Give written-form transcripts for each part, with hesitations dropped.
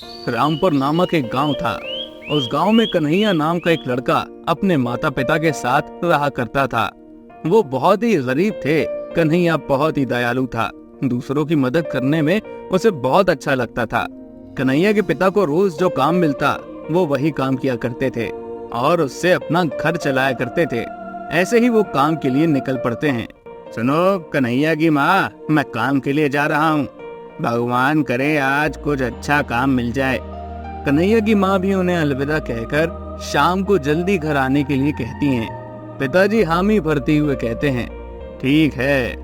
रामपुर नामक एक गांव था। उस गांव में कन्हैया नाम का एक लड़का अपने माता पिता के साथ रहा करता था। वो बहुत ही गरीब थे। कन्हैया बहुत ही दयालु था। दूसरों की मदद करने में उसे बहुत अच्छा लगता था। कन्हैया के पिता को रोज जो काम मिलता वो वही काम किया करते थे और उससे अपना घर चलाया करते थे। ऐसे ही वो काम के लिए निकल पड़ते हैं। सुनो कन्हैया की माँ, मैं काम के लिए जा रहा हूँ। भगवान करे आज कुछ अच्छा काम मिल जाए। कन्हैया की माँ भी उन्हें अलविदा कहकर शाम को जल्दी घर आने के लिए कहती हैं। पिताजी हामी भरते हुए कहते हैं, ठीक है,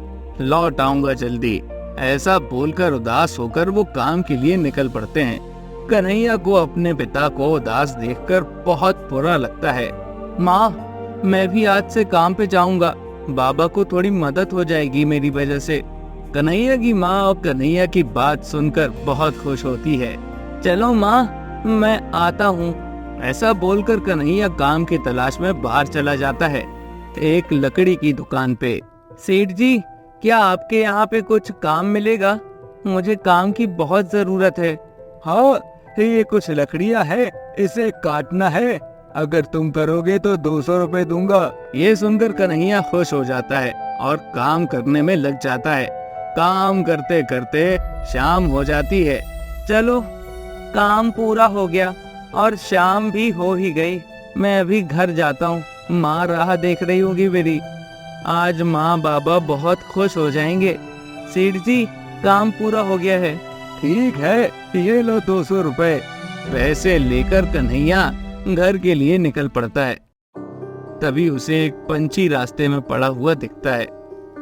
लौट आऊंगा जल्दी। ऐसा बोलकर उदास होकर वो काम के लिए निकल पड़ते हैं। कन्हैया को अपने पिता को उदास देखकर बहुत बुरा लगता है। माँ, मैं भी आज से काम पे जाऊंगा। बाबा को थोड़ी मदद हो जाएगी मेरी वजह से। कन्हैया की माँ और कन्हैया की बात सुनकर बहुत खुश होती है। चलो माँ, मैं आता हूँ। ऐसा बोलकर कन्हैया काम की तलाश में बाहर चला जाता है। एक लकड़ी की दुकान पे। सेठ जी, क्या आपके यहाँ पे कुछ काम मिलेगा? मुझे काम की बहुत जरूरत है। हाँ, ये कुछ लकड़ियाँ है, इसे काटना है। अगर तुम करोगे तो 200 रुपए दूंगा। ये सुनकर कन्हैया खुश हो जाता है और काम करने में लग जाता है। काम करते करते शाम हो जाती है। चलो, काम पूरा हो गया और शाम भी हो ही गई। मैं अभी घर जाता हूँ। माँ राह देख रही होगी मेरी। आज माँ बाबा बहुत खुश हो जाएंगे। सेठ जी, काम पूरा हो गया है। ठीक है, ये लो 200 रुपए। पैसे लेकर कन्हैया घर के लिए निकल पड़ता है। तभी उसे एक पंछी रास्ते में पड़ा हुआ दिखता है।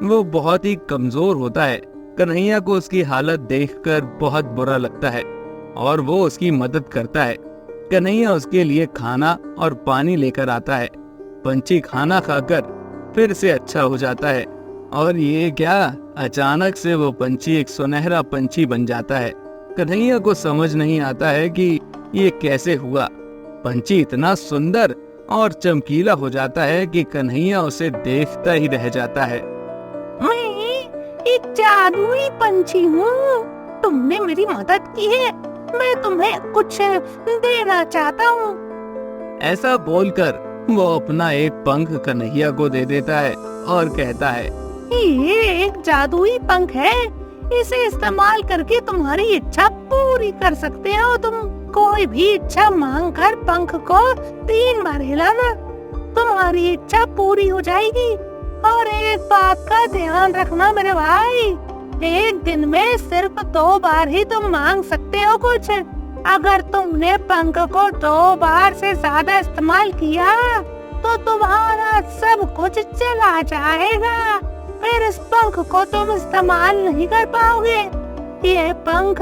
वो बहुत ही कमजोर होता है। कन्हैया को उसकी हालत देखकर बहुत बुरा लगता है और वो उसकी मदद करता है। कन्हैया उसके लिए खाना और पानी लेकर आता है। पंछी खाना खाकर फिर से अच्छा हो जाता है। और ये क्या, अचानक से वो पंछी एक सुनहरा पंछी बन जाता है। कन्हैया को समझ नहीं आता है कि ये कैसे हुआ। पंछी इतना सुंदर और चमकीला हो जाता है कि कन्हैया उसे देखता ही रह जाता है। मैं एक जादुई पंछी हूँ। तुमने मेरी मदद की है। मैं तुम्हें कुछ देना चाहता हूँ। ऐसा बोलकर वो अपना एक पंख कन्हैया को दे देता है और कहता है, ये एक जादुई पंख है। इसे इस्तेमाल करके तुम्हारी इच्छा पूरी कर सकते हो। तुम कोई भी इच्छा मांग कर पंख को 3 बार हिलाना, तुम्हारी इच्छा पूरी हो जाएगी। और एक बात का ध्यान रखना मेरे भाई, एक दिन में सिर्फ 2 बार ही तुम मांग सकते हो कुछ। अगर तुमने पंख को 2 बार से ज्यादा इस्तेमाल किया तो तुम्हारा सब कुछ चला जाएगा। फिर इस पंख को तुम इस्तेमाल नहीं कर पाओगे। ये पंख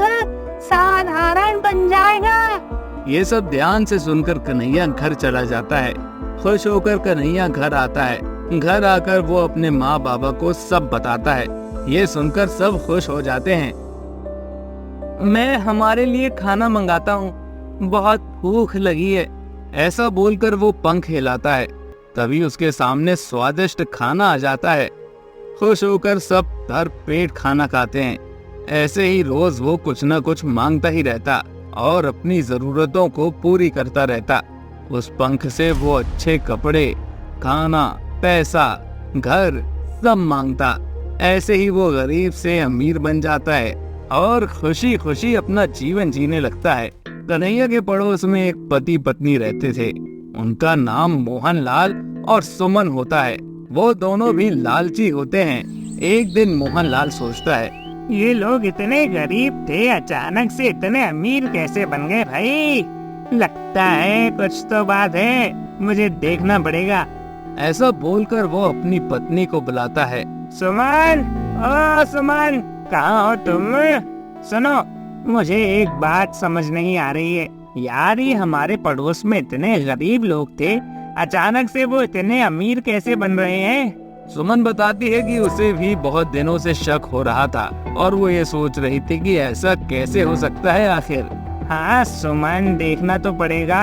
साधारण बन जाएगा। ये सब ध्यान से सुनकर कन्हैया घर चला जाता है। खुश होकर कन्हैया घर आता है। घर आकर वो अपने माँ बाबा को सब बताता है। ये सुनकर सब खुश हो जाते हैं। मैं हमारे लिए खाना मंगाता हूँ, बहुत भूख लगी है। ऐसा बोलकर वो पंख हिलाता है। तभी उसके सामने स्वादिष्ट खाना आ जाता है। खुश होकर सब भर पेट खाना खाते हैं। ऐसे ही रोज वो कुछ न कुछ मांगता ही रहता और अपनी जरूरतों को पूरी करता रहता। उस पंख से वो अच्छे कपड़े, खाना, पैसा, घर सब मांगता। ऐसे ही वो गरीब से अमीर बन जाता है और खुशी खुशी अपना जीवन जीने लगता है। कन्हैया के पड़ोस में एक पति पत्नी रहते थे। उनका नाम मोहनलाल और सुमन होता है। वो दोनों भी लालची होते हैं। एक दिन मोहनलाल सोचता है, ये लोग इतने गरीब थे, अचानक से इतने अमीर कैसे बन गए भाई? लगता है कुछ तो बात है, मुझे देखना पड़ेगा। ऐसा बोलकर वो अपनी पत्नी को बुलाता है। सुमन, ओ सुमन, कहाँ हो तुम? सुनो, मुझे एक बात समझ नहीं आ रही है यार। ये हमारे पड़ोस में इतने गरीब लोग थे, अचानक से वो इतने अमीर कैसे बन रहे हैं? सुमन बताती है कि उसे भी बहुत दिनों से शक हो रहा था और वो ये सोच रही थी कि ऐसा कैसे हो सकता है आखिर। हाँ सुमन, देखना तो पड़ेगा।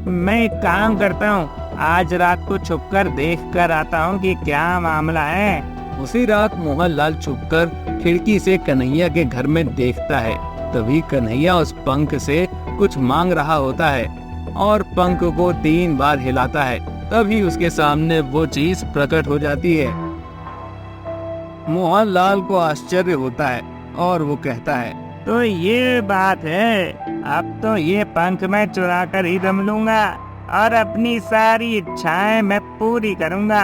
मैं एक काम करता हूँ, आज रात को छुपकर देख कर आता हूँ कि क्या मामला है। उसी रात मोहनलाल छुपकर खिड़की से कन्हैया के घर में देखता है तभी कन्हैया उस पंख से कुछ मांग रहा होता है और पंख को 3 बार हिलाता है। तभी उसके सामने वो चीज प्रकट हो जाती है। मोहनलाल को आश्चर्य होता है और वो कहता है, तो ये बात है, अब तो ये पंख मैं चुरा कर ही दम लूंगा और अपनी सारी इच्छाएं मैं पूरी करूंगा।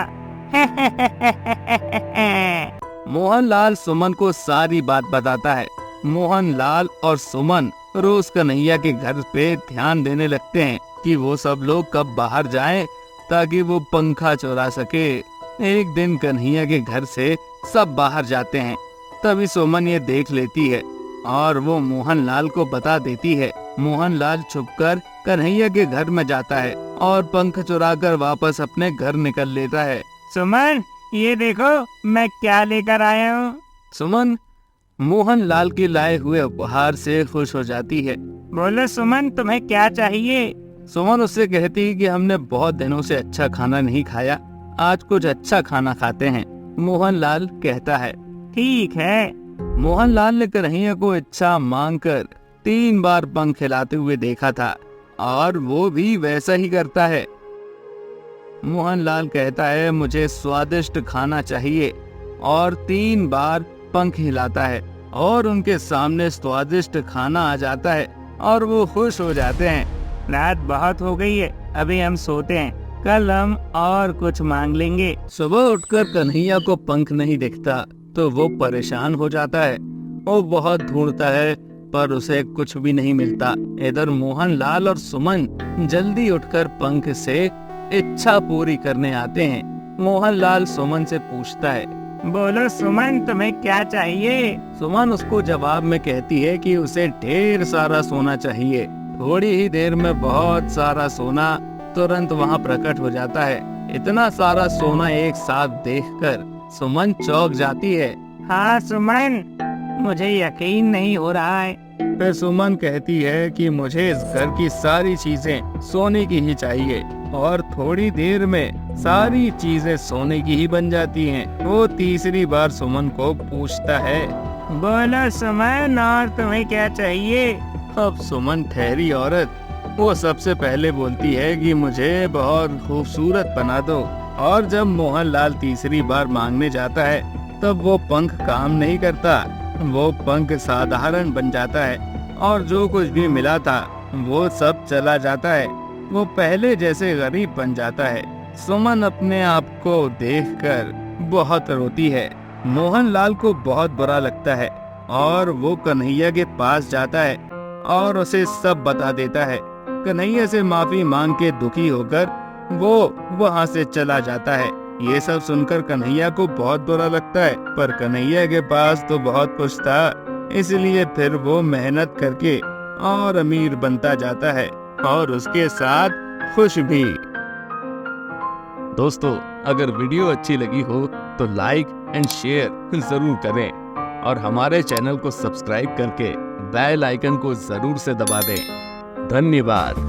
मोहनलाल सुमन को सारी बात बताता है। मोहनलाल और सुमन रोज कन्हैया के घर पे ध्यान देने लगते हैं कि वो सब लोग कब बाहर जाएं ताकि वो पंखा चुरा सके। एक दिन कन्हैया के घर से सब बाहर जाते हैं, तभी सुमन ये देख लेती है और वो मोहनलाल को बता देती है। मोहनलाल छुपकर कन्हैया के घर में जाता है और पंख चुराकर वापस अपने घर निकल लेता है। सुमन, ये देखो मैं क्या लेकर आया हूँ। सुमन मोहनलाल के लाए हुए उपहार से खुश हो जाती है। बोलो सुमन, तुम्हें क्या चाहिए? सुमन उससे कहती है कि हमने बहुत दिनों से अच्छा खाना नहीं खाया, आज कुछ अच्छा खाना खाते हैं। मोहनलाल कहता है, ठीक है। मोहनलाल ने कन्हैया को इच्छा मांगकर 3 बार पंख हिलाते हुए देखा था और वो भी वैसा ही करता है। मोहनलाल कहता है, मुझे स्वादिष्ट खाना चाहिए और 3 बार पंख हिलाता है और उनके सामने स्वादिष्ट खाना आ जाता है और वो खुश हो जाते हैं। रात बहुत हो गई है, अभी हम सोते हैं, कल हम और कुछ मांग लेंगे। सुबह उठकर कन्हैया को पंख नहीं दिखता तो वो परेशान हो जाता है। वो बहुत ढूंढता है पर उसे कुछ भी नहीं मिलता। इधर मोहनलाल और सुमन जल्दी उठकर पंख से इच्छा पूरी करने आते हैं। मोहनलाल सुमन से पूछता है, बोलो सुमन, तुम्हें क्या चाहिए? सुमन उसको जवाब में कहती है कि उसे ढेर सारा सोना चाहिए। थोड़ी ही देर में बहुत सारा सोना तुरंत वहाँ प्रकट हो जाता है। इतना सारा सोना एक साथ देखकर सुमन चौंक जाती है। हाँ सुमन, मुझे यकीन नहीं हो रहा है। फिर सुमन कहती है कि मुझे इस घर की सारी चीजें सोने की ही चाहिए और थोड़ी देर में सारी चीजें सोने की ही बन जाती हैं। वो तीसरी बार सुमन को पूछता है, बोलो सुमन, और तुम्हें क्या चाहिए? अब सुमन ठहरी औरत, वो सबसे पहले बोलती है कि मुझे बहुत खूबसूरत बना दो। और जब मोहनलाल तीसरी बार मांगने जाता है तब वो पंख काम नहीं करता, वो पंख साधारण बन जाता है और जो कुछ भी मिला था वो सब चला जाता है। वो पहले जैसे गरीब बन जाता है। सुमन अपने आप को देखकर बहुत रोती है। मोहनलाल को बहुत बुरा लगता है और वो कन्हैया के पास जाता है और उसे सब बता देता है। कन्हैया से माफी मांग के दुखी होकर वो वहाँ से चला जाता है। ये सब सुनकर कन्हैया को बहुत बुरा लगता है, पर कन्हैया के पास तो बहुत कुछ था, इसलिए फिर वो मेहनत करके और अमीर बनता जाता है और उसके साथ खुश भी। दोस्तों, अगर वीडियो अच्छी लगी हो तो लाइक एंड शेयर जरूर करें और हमारे चैनल को सब्सक्राइब करके बेल आइकन को जरूर से दबा दें। धन्यवाद।